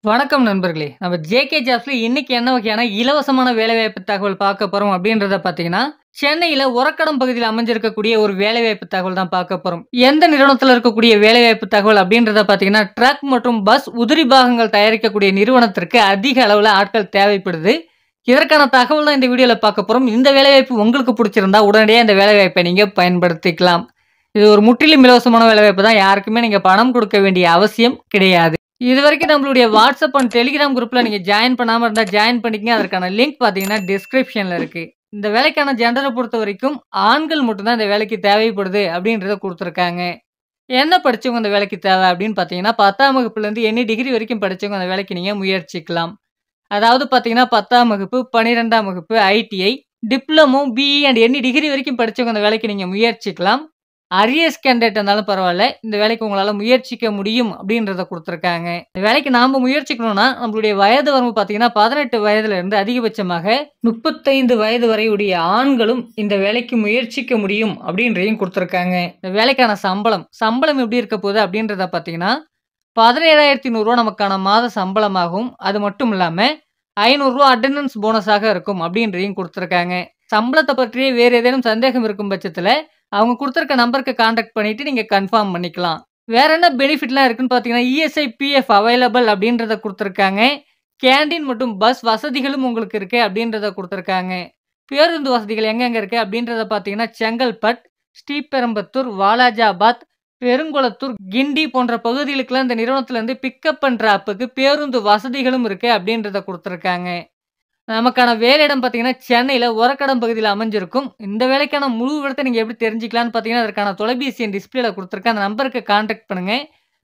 வணக்கம் நண்பர்களே. நம்ம ஜேகே ஜாப்ஸ்ல இன்னைக்கு என்ன வகையான இலவசமான வேலைவாய்ப்பு தகவல் பார்க்க போறோம் அப்படின்றத பார்த்தீங்கன்னா, சென்னையில ஒரக்கடம் பகுதியில அமைஞ்சிருக்கக்கூடிய ஒரு வேலைவாய்ப்பு தகவல் தான் பார்க்க போறோம். எந்த நிறுவனத்தில இருக்கக்கூடிய வேலைவாய்ப்பு தகவல் அப்படின்றத பார்த்தீங்கன்னா, ட்ரக் மற்றும் பஸ் உதிரி பாகங்கள் தயாரிக்கக்கூடிய நிறுவனத்திற்கு அதிக அளவுல ஆட்கள் தேவைப்படுது. இதற்கான தகவல் தான் இந்த வீடியோல பார்க்க போறோம். இந்த வேலைவாய்ப்பு உங்களுக்கு புடிச்சிருந்தா உடனடியா இந்த வேலைவாய்ப்பை நீங்க பயன்படுத்திக்கலாம். இது ஒரு முற்றிலும் இலவசமான வேலைவாய்ப்பு தான். யாருக்குமே நீங்க பணம் கொடுக்க வேண்டிய அவசியம் கிடையாது. இதுவரைக்கும் நம்மளுடைய வாட்ஸ்அப் அண்ட் டெலிகிராம் குரூப்ல நீங்க ஜாயின் பண்ணாம இருந்தா ஜாயின் பண்ணிக்கங்க. அதற்கான லிங்க் பார்த்தீங்கன்னா டிஸ்கிரிப்ஷன்ல இருக்கு. இந்த வேலைக்கான ஜெண்டர பொறுத்தவரைக்கும் ஆண்கள் மட்டும் தான் இந்த வேலைக்கு தேவைப்படுது அப்படின்றத குடுத்துருக்காங்க. என்ன படிச்சவங்க இந்த வேலைக்கு தேவை அப்படின்னு பார்த்தீங்கன்னா, 10ஆம் வகுப்புலேருந்து எனி டிகிரி வரைக்கும் படிச்சவங்க அந்த வேலைக்கு நீங்க முயற்சிக்கலாம். அதாவது பார்த்தீங்கன்னா 10ஆம் வகுப்பு, 12ஆம் வகுப்பு, ITI, diploma, BE and any degree வரைக்கும் படிச்சவங்க அந்த வேலைக்கு நீங்க முயற்சிக்கலாம். அரியர்ஸ் கேண்டிடேட் இருந்தாலும் பரவால்ல. இந்த வேலைக்கு உங்களால முயற்சிக்க முடியும் அப்படின்றத குடுத்துருக்காங்க. இந்த வேலைக்கு நாம முயற்சிக்கணும்னா, நம்மளுடைய வயது வரம்பு பார்த்தீங்கன்னா, 18 வயதிலிருந்து அதிகபட்சமாக 35 வயது வரை உடைய ஆண்களும் இந்த வேலைக்கு முயற்சிக்க முடியும் அப்படின்றதையும் குடுத்துருக்காங்க. இந்த வேலைக்கான சம்பளம் எப்படி இருக்க போகுது அப்படின்றத பார்த்தீங்கன்னா, ரூ. 17,100 நமக்கான மாத சம்பளமாகும். அது மட்டும் இல்லாம ரூ. 500 அட்டெண்டன்ஸ் போனஸாக இருக்கும் அப்படின்றதையும் குடுத்துருக்காங்க. சம்பளத்த பற்றியே வேறு ஏதேனும் சந்தேகம் இருக்கும் பட்சத்தில, அவங்க குடுத்திருக்க நம்பருக்கு கான்டாக்ட் பண்ணிட்டு நீங்க கன்ஃபார்ம் பண்ணிக்கலாம். வேற என்ன பெனிஃபிட்லாம் இருக்குன்னு பார்த்தீங்கன்னா, இஎஸ்ஐ, பிஎஃப் அவைலபிள் அப்படின்றத குடுத்துருக்காங்க. கேன்டீன் மற்றும் பஸ் வசதிகளும் உங்களுக்கு இருக்கு அப்படின்றத குடுத்துருக்காங்க. பேருந்து வசதிகள் எங்கெங்க இருக்கு அப்படின்றத பார்த்தீங்கன்னா, செங்கல்பட், ஸ்ரீபெரும்புத்தூர், வாலாஜாபாத், பெருங்குளத்தூர், கிண்டி போன்ற பகுதிகளுக்கெல்லாம் இந்த நிறுவனத்திலேருந்து பிக்கப் அண்ட் டிராப்புக்கு பேருந்து வசதிகளும் இருக்கு அப்படின்றத குடுத்துருக்காங்க. நமக்கான வேலையிடம் பார்த்தீங்கன்னா, சென்னையில ஒரக்கடம் பகுதியில அமைஞ்சிருக்கும். இந்த வேலைக்கான முழு விவரத்த நீங்க எப்படி தெரிஞ்சுக்கலான்னு பார்த்தீங்கன்னா, அதற்கான தொலைபேசி எண் டிஸ்ப்ளேல குடுத்துருக்கேன். அந்த நம்பருக்கு கான்டாக்ட் பண்ணுங்க.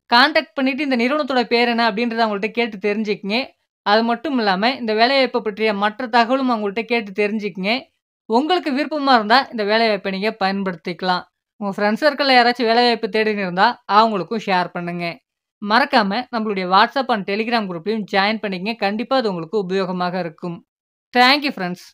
கான்டாக்ட் பண்ணிட்டு இந்த நிறுவனத்தோட பேர் என்ன அப்படின்றத அவங்கள்ட்ட கேட்டு தெரிஞ்சுக்கங்க. அது மட்டும் இல்லாம, இந்த வேலைவாய்ப்ப பற்றிய மற்ற தகவலும் அவங்கள்ட்ட கேட்டு தெரிஞ்சுக்கங்க. உங்களுக்கு விருப்பமா இருந்தா, இந்த வேலைவாய்ப்ப நீங்க பயன்படுத்திக்கலாம். உங்க ஃப்ரெண்ட்ஸ் சர்க்கிள்ல யாராச்சும் வேலைவாய்ப்பு தேடின்னு இருந்தா, அவங்களுக்கும் ஷேர் பண்ணுங்க. மறக்காம நம்மளுடைய வாட்ஸ்அப் அண்ட் டெலிகிராம் குரூப்லயும் ஜாயின் பண்ணிக்கங்க. கண்டிப்பா அது உங்களுக்கு உபயோகமாக இருக்கும். Thank you friends.